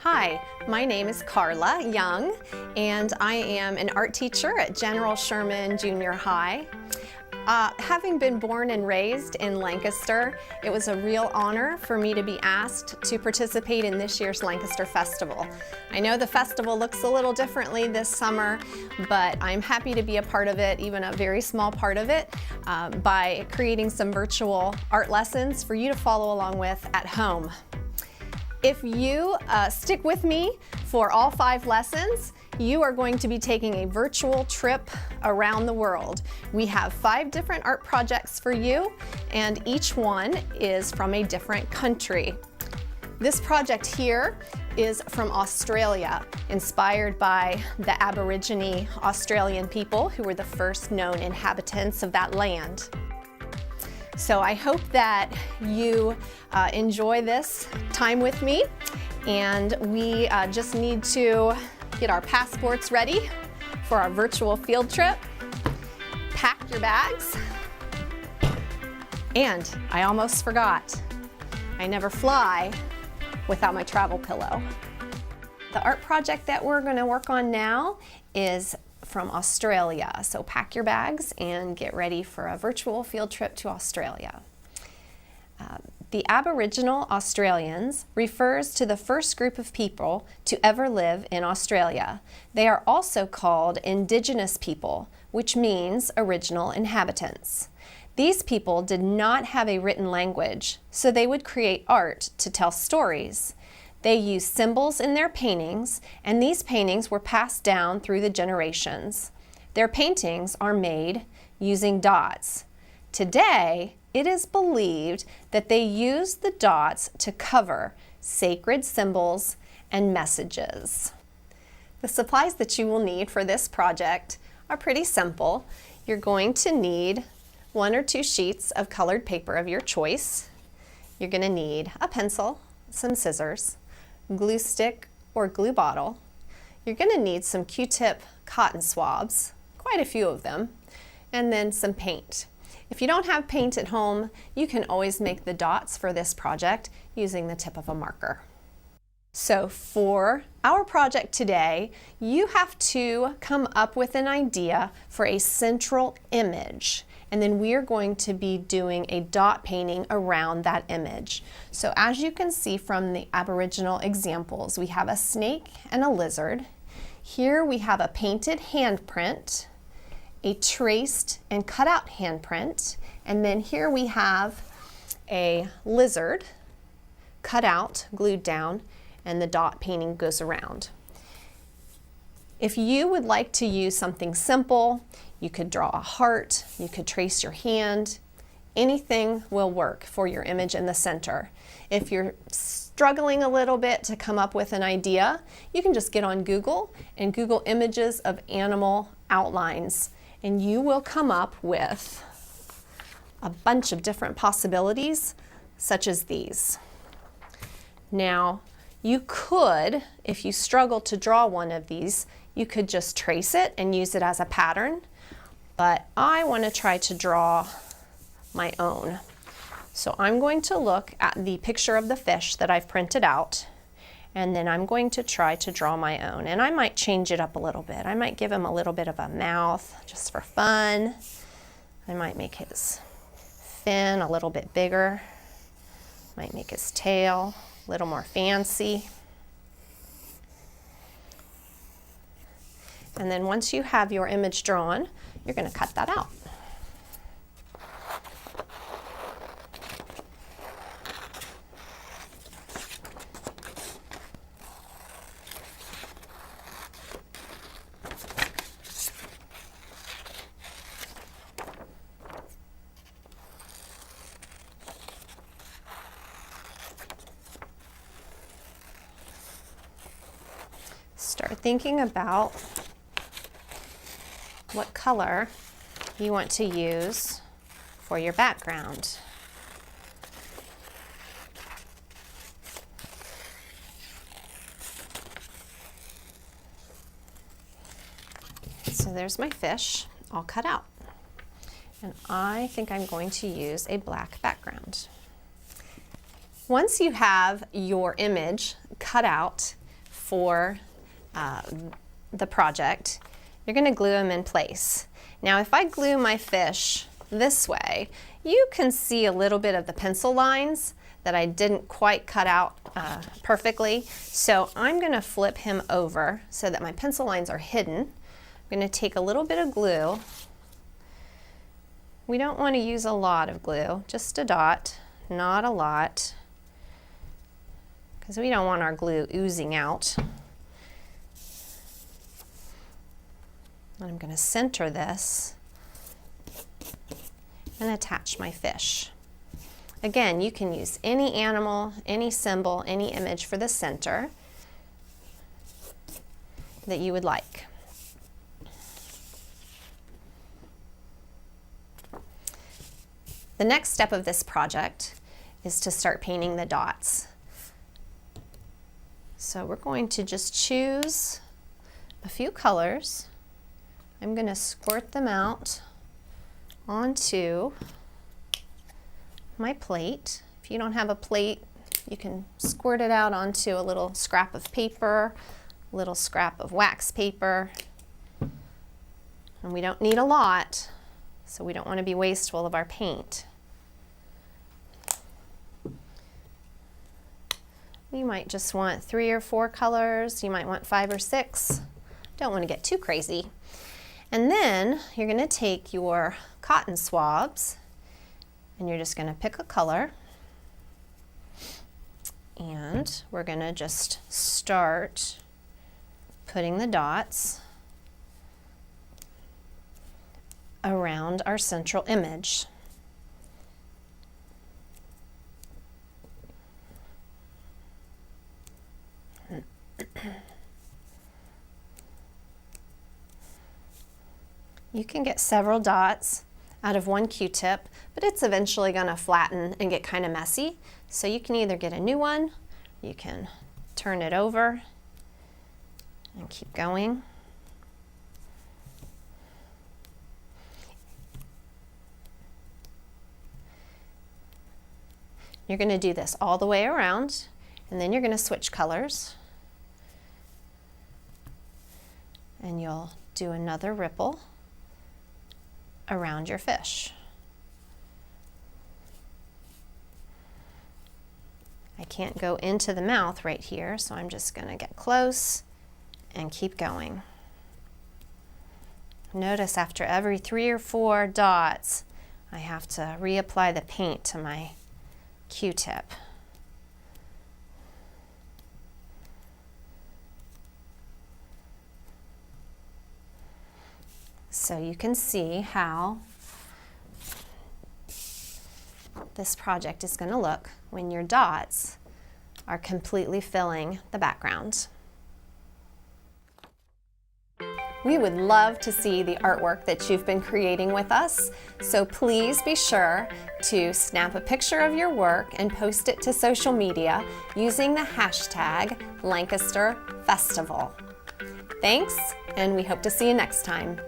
Hi, my name is Karla Young, and I am an art teacher at General Sherman Junior High. Having been born and raised in Lancaster, it was a real honor for me to be asked to participate in this year's Lancaster Festival. I know the festival looks a little differently this summer, but I'm happy to be a part of it, even a very small part of it, by creating some virtual art lessons for you to follow along with at home. If you stick with me for all 5 lessons, you are going to be taking a virtual trip around the world. We have 5 different art projects for you, and each one is from a different country. This project here is from Australia, inspired by the Aborigine Australian people who were the first known inhabitants of that land. So I hope that you enjoy this time with me, and we just need to get our passports ready for our virtual field trip. Pack your bags. And I almost forgot, I never fly without my travel pillow. The art project that we're going to work on now is from Australia. So pack your bags and get ready for a virtual field trip to Australia. The Aboriginal Australians refers to the first group of people to ever live in Australia. They are also called Indigenous people, which means original inhabitants. These people did not have a written language, so they would create art to tell stories. They used symbols in their paintings, and these paintings were passed down through the generations. Their paintings are made using dots. Today, it is believed that they used the dots to cover sacred symbols and messages. The supplies that you will need for this project are pretty simple. You're going to need 1 or 2 sheets of colored paper of your choice. You're going to need a pencil, some scissors, glue stick or glue bottle. You're going to need some Q-tip cotton swabs, quite a few of them, and then some paint. If you don't have paint at home, you can always make the dots for this project using the tip of a marker. So for our project today, you have to come up with an idea for a central image, and then we are going to be doing a dot painting around that image. So as you can see from the Aboriginal examples, we have a snake and a lizard. Here we have a painted handprint, a traced and cut out handprint, and then here we have a lizard cut out, glued down, and the dot painting goes around. If you would like to use something simple, you could draw a heart, you could trace your hand. Anything will work for your image in the center. If you're struggling a little bit to come up with an idea, you can just get on Google and Google images of animal outlines, and you will come up with a bunch of different possibilities, such as these. Now, you could, if you struggle to draw one of these, you could just trace it and use it as a pattern, but I want to try to draw my own. So I'm going to look at the picture of the fish that I've printed out, and then I'm going to try to draw my own. And I might change it up a little bit. I might give him a little bit of a mouth just for fun. I might make his fin a little bit bigger. Might make his tail a little more fancy. And then once you have your image drawn, you're going to cut that out. Start thinking about what color you want to use for your background. So there's my fish all cut out. And I think I'm going to use a black background. Once you have your image cut out for the project, you're going to glue them in place. Now if I glue my fish this way, you can see a little bit of the pencil lines that I didn't quite cut out perfectly. So I'm going to flip him over so that my pencil lines are hidden. I'm going to take a little bit of glue. We don't want to use a lot of glue, just a dot, not a lot, because we don't want our glue oozing out. And I'm going to center this and attach my fish. Again, you can use any animal, any symbol, any image for the center that you would like. The next step of this project is to start painting the dots. So we're going to just choose a few colors. I'm going to squirt them out onto my plate. If you don't have a plate, you can squirt it out onto a little scrap of paper, a little scrap of wax paper. And we don't need a lot, so we don't want to be wasteful of our paint. You might just want 3 or 4 colors. You might want 5 or 6. Don't want to get too crazy. And then you're going to take your cotton swabs and you're just going to pick a color. And we're going to just start putting the dots around our central image. You can get several dots out of one Q-tip, but it's eventually going to flatten and get kind of messy. So you can either get a new one, you can turn it over and keep going. You're going to do this all the way around, and then you're going to switch colors. And you'll do another ripple around your fish. I can't go into the mouth right here, so I'm just going to get close and keep going. Notice after every 3 or 4 dots, I have to reapply the paint to my Q-tip. So you can see how this project is going to look when your dots are completely filling the background. We would love to see the artwork that you've been creating with us, so please be sure to snap a picture of your work and post it to social media using the hashtag Lancaster Festival. Thanks, and we hope to see you next time.